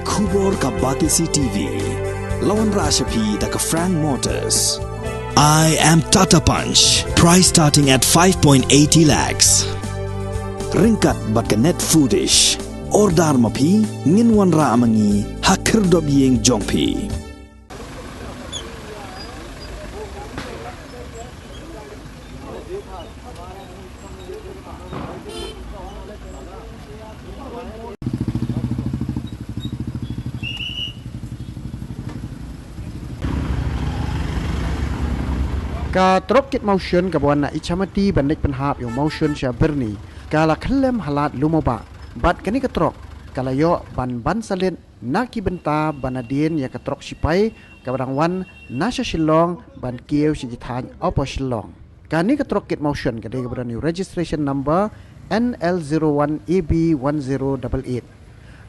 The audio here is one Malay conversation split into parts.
Kubor ka Batisi TV. Lawan Rashapi da ka Frank Motors. I am Tata Punch. Price starting at 5.80 lakhs. Ringkat bat ka net foodish. Ordar mapi nginwan ra amangi hakir dob yeng jongpi. Ka Trok kit Mawshun ka buan na ichamati bandit penhap yung Mawshun siya berni kala Khyllem halat Mawbah bat kani ka Trok kala yo ban Salit na kibenta banadin ya ka Trok Shipai ka barangwan na siya Shillong ban kiew si jithan opo Shillong kani ka Trok kit Mawshun ka de ka registration number NL01AB1088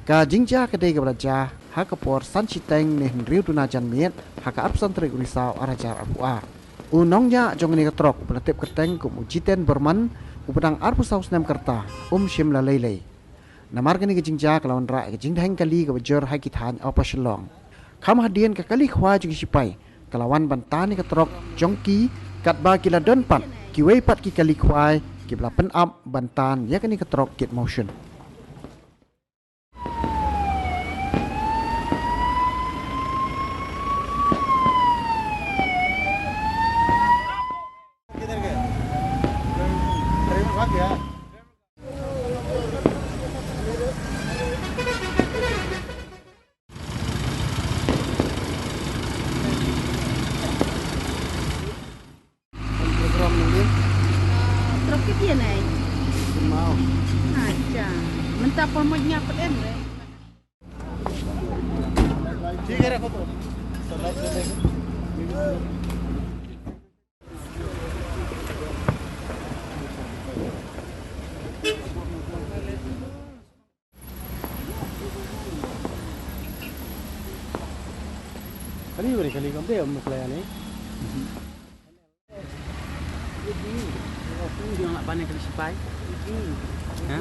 ka jingja ka de ka beraja ha ka por san chiteng ne riu tuna jan miet ha ka absan trik risau arajar apua unongnya jong ni Trok pelatip keteng kum ujiten berman upedang arpu saus nem kerta shim lalai namar kani ke jingja kalawan ra ke jingdhang kali ke bejor hai kithan apa Shillong kam hadian ke kali khwa jing Shipai kalawan bantani ke Trok jongki kat ba kila don pat kiwei pat ki kali khwai ki bla pen up bantan ya kani ke Trok kit Mawshun ya. Program ni. Trok ke dia naik. Mau. Aja. Mentah pemanya apa em? Tiga rak tu. Kali beri kali kamu dia muklaya ni. Dia nak panen kali Shipai. Ha?